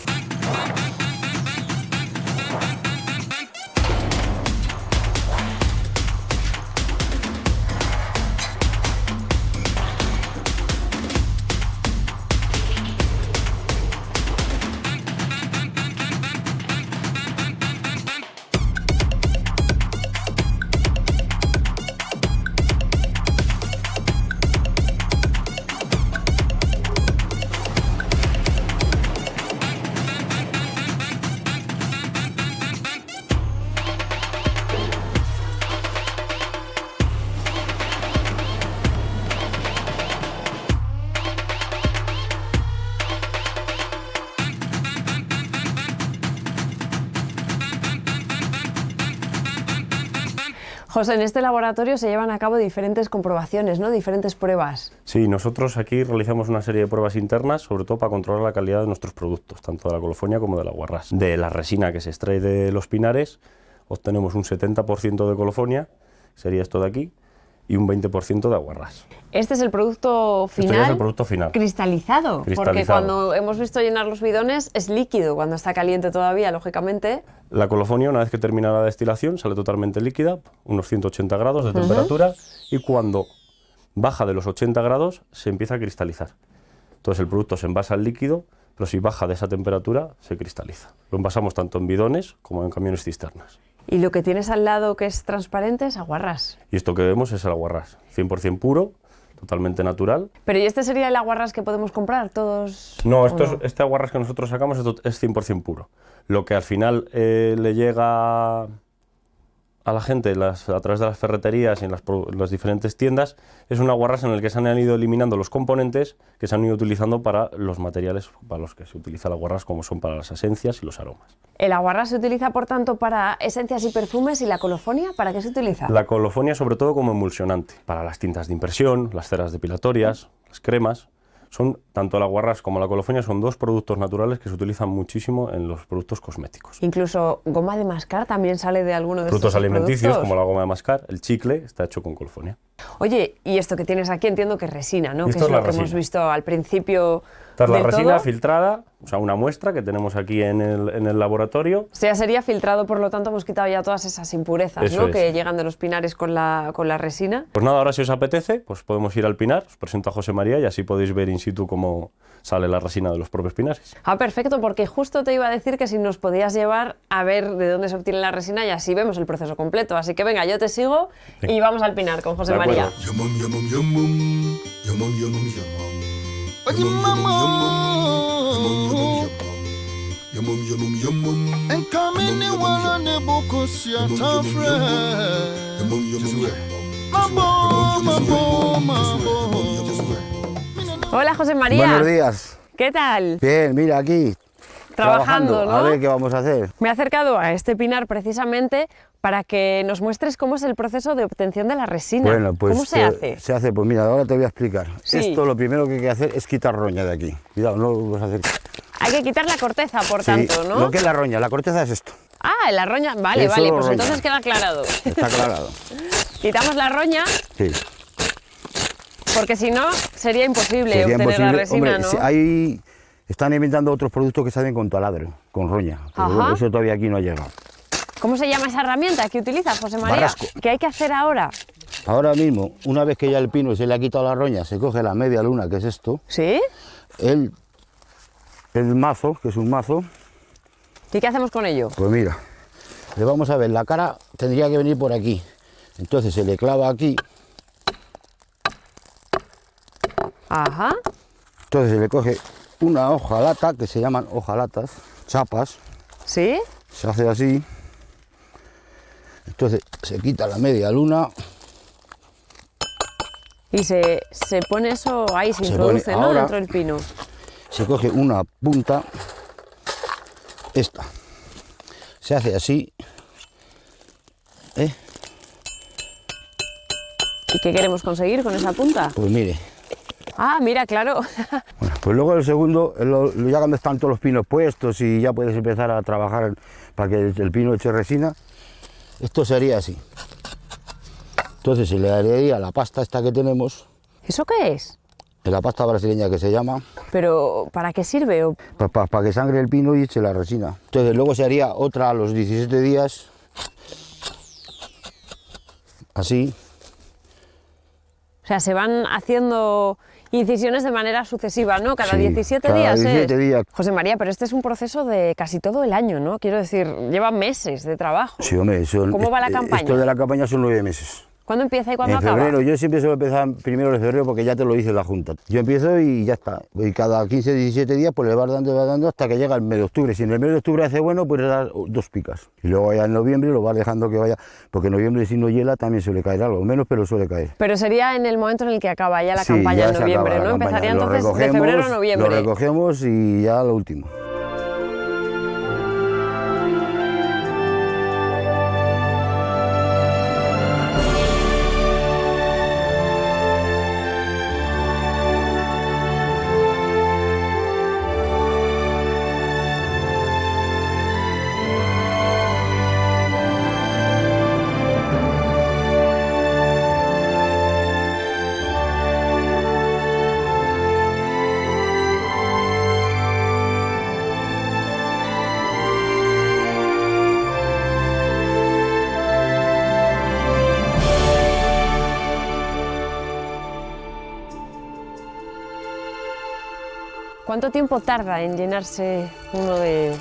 José, en este laboratorio se llevan a cabo diferentes comprobaciones, ¿no? Diferentes pruebas. Sí, nosotros aquí realizamos una serie de pruebas internas, sobre todo para controlar la calidad de nuestros productos, tanto de la colofonia como del aguarrás. De la resina que se extrae de los pinares, obtenemos un 70% de colofonia, sería esto de aquí, y un 20% de aguarrás. Este es el producto final. Este ya es el producto final. Cristalizado, porque Cristalizado. cuando hemos visto llenar los bidones es líquido, cuando está caliente todavía, lógicamente. La colofonia, una vez que termina la destilación, sale totalmente líquida, unos 180 grados de temperatura, y cuando baja de los 80 grados se empieza a cristalizar. Entonces el producto se envasa al líquido, pero si baja de esa temperatura se cristaliza. Lo envasamos tanto en bidones como en camiones cisternas. Y lo que tienes al lado que es transparente es aguarrás. Y esto que vemos es el aguarrás, 100% puro, totalmente natural. Pero ¿y este sería el aguarrás que podemos comprar todos? No, ¿o este aguarrás que nosotros sacamos es 100% puro. Lo que al final le llega a la gente a través de las ferreterías y en las diferentes tiendas es un aguarrás en el que se han ido eliminando los componentes que se han ido utilizando para los materiales para los que se utiliza el aguarrás, como son para las esencias y los aromas. ¿El aguarrás se utiliza, por tanto, para esencias y perfumes, y la colofonia para qué se utiliza? La colofonia sobre todo como emulsionante, para las tintas de impresión, las ceras depilatorias, las cremas. Tanto el aguarrás como la colofonia son dos productos naturales que se utilizan muchísimo en los productos cosméticos. Incluso goma de mascar también sale de alguno de Productos estos alimenticios productos. como la goma de mascar, el chicle está hecho con colofonia. Oye, y esto que tienes aquí entiendo que es resina, ¿no? Esto Que es es la lo que hemos resina. visto al principio. Esta es la del resina todo. filtrada, o sea, una muestra que tenemos aquí en el laboratorio. O sea, sería filtrado, por lo tanto hemos quitado ya todas esas impurezas, Eso ¿no? es. Que llegan de los pinares con la resina. Pues nada, ahora si os apetece, pues podemos ir al pinar, os presento a José María y así podéis ver in situ cómo sale la resina de los propios pinares. Ah, perfecto, porque justo te iba a decir que si nos podías llevar a ver de dónde se obtiene la resina y así vemos el proceso completo. Así que venga, yo te sigo y vamos al pinar con José De acuerdo. María. Oye, mamá. En camino wala ne boko si atafre. Hola, José María. Buenos días. ¿Qué tal? Bien, mira aquí. Trabajando, ¿no? A ver qué vamos a hacer. Me he acercado a este pinar precisamente para que nos muestres cómo es el proceso de obtención de la resina. Bueno, pues ¿Cómo se hace? Se hace, pues mira, ahora te voy a explicar. Sí. Esto lo primero que hay que hacer es quitar roña de aquí. Cuidado, no lo vas a hacer. Hay que quitar la corteza, por Sí, tanto, ¿no? lo que es la roña, la corteza es esto. Ah, la roña. Vale, Eso vale, lo pues roña. entonces queda aclarado. Está aclarado. Quitamos la roña Sí. porque si no sería imposible Sería obtener la imposible. resina, Hombre, ¿no? si hay, están inventando otros productos que salen con taladro, con roña. Pero Ajá. bueno, eso todavía aquí no ha llegado. ¿Cómo se llama esa herramienta que utilizas, José María? Barrasco. ¿Qué hay que hacer ahora? Ahora mismo, una vez que ya el pino se le ha quitado la roña, se coge la media luna, que es esto, ¿Sí? el mazo, que es un mazo, ¿Y qué hacemos con ello? pues mira, le vamos a ver, la cara tendría que venir por aquí. Entonces se le clava aquí, Ajá. entonces se le coge una hojalata, que se llaman hojalatas, chapas, ¿Sí? se hace así, entonces se quita la media luna, Y se pone eso ahí, se Se introduce, pone ¿no? ahora. Dentro del pino. se coge una punta, esta, se hace así, ¿eh? ¿Y qué queremos conseguir con esa punta? Pues mire, Ah, mira, claro. bueno, pues luego el segundo, ya cuando están todos los pinos puestos y ya puedes empezar a trabajar para que el pino eche resina, esto sería así. Entonces se le daría la pasta esta que tenemos, ¿Eso qué es? la pasta brasileña que se llama, ¿Pero para qué sirve? para que sangre el pino y eche la resina. Entonces luego se haría otra a los 17 días, así. O sea, se van haciendo incisiones de manera sucesiva, ¿no? Cada Sí, 17 cada días. 17 días. José María, pero este es un proceso de casi todo el año, ¿no? Quiero decir, lleva meses de trabajo. Sí, hombre, ¿Cómo va la campaña? Esto de la campaña son 9 meses. ¿Cuándo empieza y cuándo En acaba? febrero, yo siempre suelo empezar primero de febrero porque ya te lo dice la Junta. Yo empiezo y ya está. Y cada 15, 17 días pues le vas dando hasta que llega el mes de octubre. Si en el mes de octubre hace bueno, pues le das 2 picas. Y luego ya en noviembre lo vas dejando que vaya, porque en noviembre si no hiela también suele caer algo, menos pero suele caer. Pero sería en el momento en el que acaba ya la Sí, campaña ya en se noviembre, acaba la ¿no? campaña. Empezaría Lo entonces de febrero a Lo noviembre. recogemos y ya lo último. ¿Cuánto tiempo tarda en llenarse uno de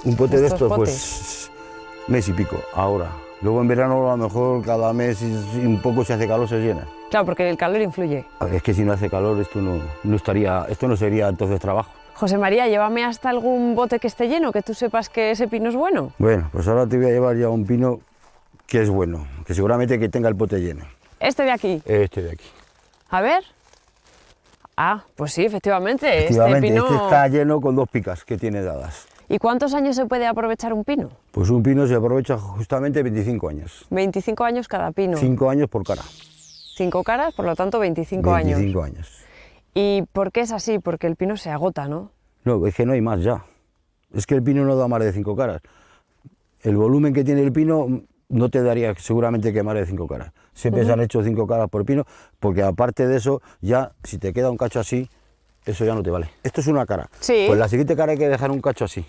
Un pote de estos estos, potes? pues mes y pico, ahora. Luego en verano a lo mejor cada mes y un poco si hace calor se llena. Claro, porque el calor influye. Es que si no hace calor esto no sería entonces trabajo. José María, llévame hasta algún bote que esté lleno, que tú sepas que ese pino es bueno. Bueno, pues ahora te voy a llevar ya un pino que es bueno, que seguramente que tenga el pote lleno. Este de aquí. Este de aquí. A ver. Ah, pues sí, efectivamente. Efectivamente, este pino... este está lleno con 2 picas que tiene dadas. ¿Y cuántos años se puede aprovechar un pino? Pues un pino se aprovecha justamente 25 años. 25 años cada pino. 5 años por cara. 5 caras, por lo tanto 25 años. 25 años. ¿Y por qué es así? Porque el pino se agota, ¿no? No, es que no hay más ya. Es que el pino no da más de 5 caras. El volumen que tiene el pino no te daría seguramente que más de 5 caras. Siempre se han hecho 5 caras por pino, porque aparte de eso, ya si te queda un cacho así, eso ya no te vale. Esto es una cara. Sí. Pues la siguiente cara hay que dejar un cacho así.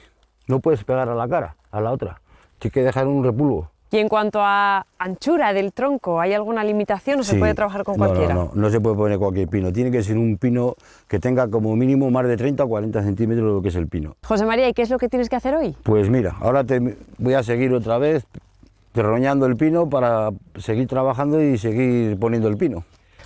No puedes pegar a la cara, a la otra. Tienes que dejar un repulgo. Y en cuanto a anchura del tronco, ¿hay alguna limitación o se Sí. puede trabajar con cualquiera? No se puede poner cualquier pino. Tiene que ser un pino que tenga como mínimo más de 30 o 40 centímetros de lo que es el pino. José María, ¿y qué es lo que tienes que hacer hoy? Pues mira, ahora te voy a seguir otra vez terroñando el pino para seguir trabajando y seguir poniendo el pino.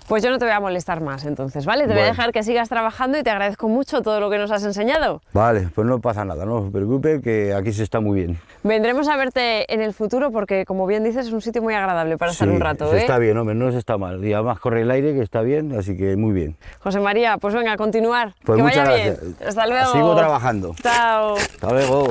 Pues yo no te voy a molestar más entonces, ¿vale? Te voy a Bueno. dejar que sigas trabajando y te agradezco mucho todo lo que nos has enseñado. Vale, pues no pasa nada, no se preocupe que aquí se está muy bien. Vendremos a verte en el futuro porque, como bien dices, es un sitio muy agradable para estar Sí, un rato, se ¿eh? está bien, hombre, no se está mal. Y además corre el aire que está bien, así que muy bien. José María, pues venga, a continuar. Pues que muchas vaya gracias. bien. Hasta luego. Sigo trabajando. Chao. Hasta luego.